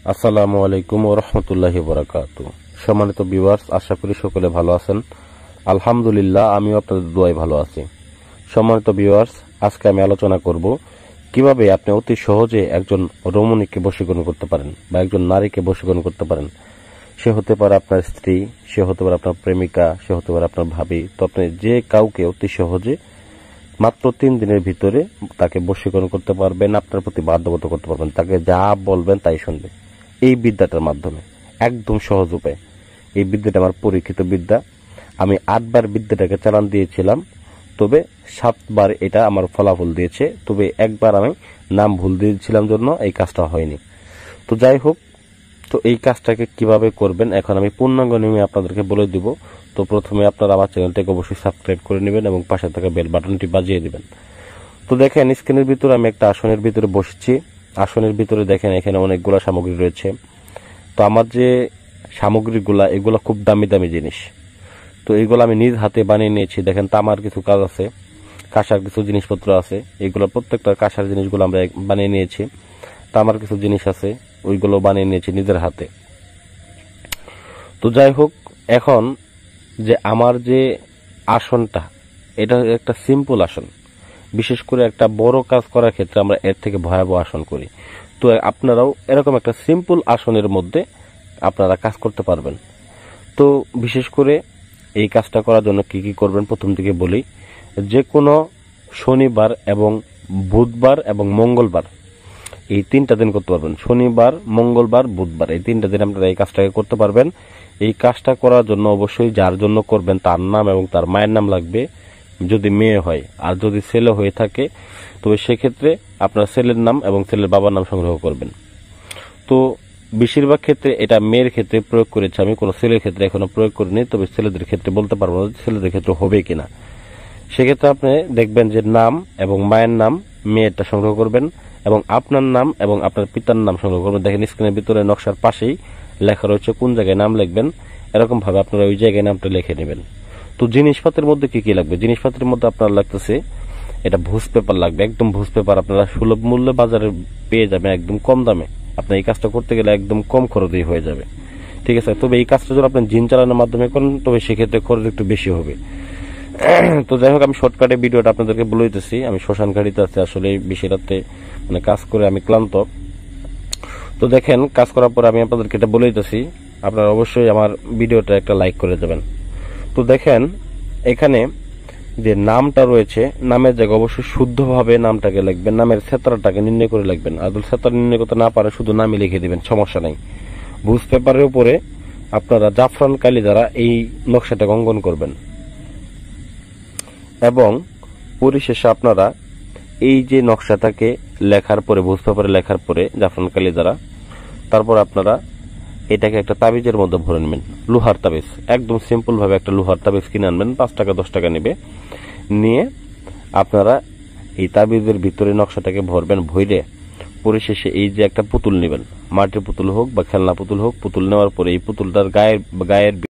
আসসালামু আলাইকুম ওয়া রাহমাতুল্লাহি ওয়া বারাকাতুহু। সম্মানিত ভিউয়ার্স, আশা করি সকলে ভালো আছেন। আলহামদুলিল্লাহ, আমিও আপনাদের দোয়ায় ভালো আছি। সম্মানিত ভিউয়ার্স, আজকে আমি আলোচনা করব কিভাবে আপনি অতি সহজে একজন রমণীকে বশীকরণ করতে পারেন বা একজন নারীকে বশীকরণ করতে পারেন। সে হতে পারে আপনার স্ত্রী, সে হতে পারে আপনার প্রেমিকা, সে হতে পারে আপনার ভাবি। তো আপনি যে কাউকে অতি সহজে মাত্র 3 দিনের ভিতরে তাকে বশীকরণ করতে পারবেন, আপনার প্রতি বাধ্যগত করতে পারবেন, তাকে যা বলবেন তাই শুনবে এই বিদ্যাটার মাধ্যমে। একদম সহজ উপায়। এই বিদ্যাটা আমার পরীক্ষিত বিদ্যা। আমি 8 বার বিদ্যাটাকে চালান দিয়েছিলাম, তবে 7 বার এটা আমার ফলাফল দিয়েছে। তবে একবার আমি নাম ভুল দিয়েছিলাম জন্য এই কাজটা হয়নি। তো যাই হোক, তো এই কাজটাকে কিভাবে করবেন এখন আমি পূর্ণাঙ্গ নিয়মে আপনাদেরকে বলে দিব। তো প্রথমে আপনারা আমার চ্যানেলটাকে অবশ্যই সাবস্ক্রাইব করে নেবেন এবং পাশে থাকা বেল বাটনটি বাজিয়ে দিবেন। তো দেখেন, স্ক্রিনের ভিতরে আমি একটা আসনের ভিতরে বসেছি। আসনের ভিতরে দেখেন এখানে অনেকগুলা সামগ্রী রয়েছে। তো আমার যে সামগ্রীগুলা, এগুলা খুব দামি দামি জিনিস। তো এইগুলো আমি নিজ হাতে বানিয়ে নিয়েছি। দেখেন, তামার কিছু কাজ আছে, কাঁসার কিছু জিনিসপত্র আছে। এইগুলো প্রত্যেকটা কাঁসার জিনিসগুলো আমরা বানিয়ে নিয়েছি। তামার কিছু জিনিস আছে, ওইগুলো বানিয়ে নিয়েছি নিজের হাতে। তো যাই হোক, এখন যে আমার যে আসনটা, এটা একটা সিম্পল আসন। বিশেষ করে একটা বড় কাজ করার ক্ষেত্রে আমরা এর থেকে ভয়াবহ আসন করি। তো আপনারাও এরকম একটা সিম্পল আসনের মধ্যে আপনারা কাজ করতে পারবেন। তো বিশেষ করে এই কাজটা করার জন্য কি কি করবেন প্রথম থেকে বলি। যে কোনো শনিবার এবং বুধবার এবং মঙ্গলবার, এই 3টা দিন করতে পারবেন। শনিবার, মঙ্গলবার, বুধবার, এই 3টা দিন আপনারা এই কাজটাকে করতে পারবেন। এই কাজটা করার জন্য অবশ্যই যার জন্য করবেন তার নাম এবং তার মায়ের নাম লাগবে, যদি মেয়ে হয়। আর যদি ছেলে হয়ে থাকে তবে সেক্ষেত্রে আপনার ছেলের নাম এবং ছেলের বাবার নাম সংগ্রহ করবেন। তো বেশিরভাগ ক্ষেত্রে এটা মেয়ের ক্ষেত্রে প্রয়োগ করেছে আমি, কোনো ছেলের ক্ষেত্রে এখনো প্রয়োগ করিনি। তবে ছেলেদের ক্ষেত্রে বলতে পারবো না ছেলেদের ক্ষেত্রে হবে কিনা। সেক্ষেত্রে আপনি দেখবেন যে নাম এবং মায়ের নাম মেয়েরটা সংগ্রহ করবেন এবং আপনার নাম এবং আপনার পিতার নাম সংগ্রহ করবেন। দেখেন স্ক্রিনের ভিতরে নকশার পাশেই লেখা রয়েছে কোন জায়গায় নাম লিখবেন। এরকম ভাবে আপনারা ওই জায়গায় নামটা লিখে নেবেন। তো জিনিসপত্রের মধ্যে কি কি লাগবে? জিনিসপত্রের মধ্যে আপনার লাগতেছে, এটা ভুজ পেপার লাগবে। একদম ভুজ পেপার আপনারা সুলভ মূল্যে বাজারে পেয়ে যাবেন, একদম কম দামে। আপনি এই কাজটা করতে গেলে একদম কম খরচেই হয়ে যাবে, ঠিক আছে? তবে এই কাজটা যদি আপনি জিন চালানোর মাধ্যমে করেন তবে সেক্ষেত্রে খরচ একটু বেশি হবে। তো যাই হোক, আমি শর্টকাটে ভিডিওটা আপনাদেরকে বলে দিতেছি। আমি শ্মশান ঘাটিতে আছি, আসলে বেশি রাতে মানে কাজ করে আমি ক্লান্ত। তো দেখেন, কাজ করার পর আমি আপনাদেরকে এটা বলে দিতেছি, আপনারা অবশ্যই আমার ভিডিওটা একটা লাইক করে দেবেন। তো দেখেন, এখানে যে নামটা রয়েছে, নামের জায়গায় অবশ্যই শুদ্ধভাবে নামটাকে লিখবেন। নামের ক্ষেত্রটাকে নির্ণয় করে লিখবেন। আর যদি ক্ষেত্র নির্ণয় করতে না পারে শুধু নামই লিখে দিবেন, সমস্যা নাই। ভুজ পেপারের উপরে আপনারা জাফরান কালি দ্বারা এই নকশাটাকে অঙ্কন করবেন এবং পরিশেষে আপনারা এই যে নকশাটাকে লেখার পরে, ভুজ পেপারে লেখার পরে জাফরান কালি দ্বারা, তারপর আপনারা এটাকে একটা তাবিজের মধ্যে ভরে নেবেন। লোহার তাবিজ, একদম সিম্পল ভাবে একটা লোহার তাবিজ কিনে আনবেন। 5 টাকা 10 টাকা নেবে। নিয়ে আপনারা এই তাবিজের ভিতরে নকশাটাকে ভরবেন। ভরে পরিশেষে এই যে একটা পুতুল নেবেন, মাটির পুতুল হোক বা খেলনা পুতুল হোক। পুতুল নেওয়ার পরে এই পুতুলটার গায়ের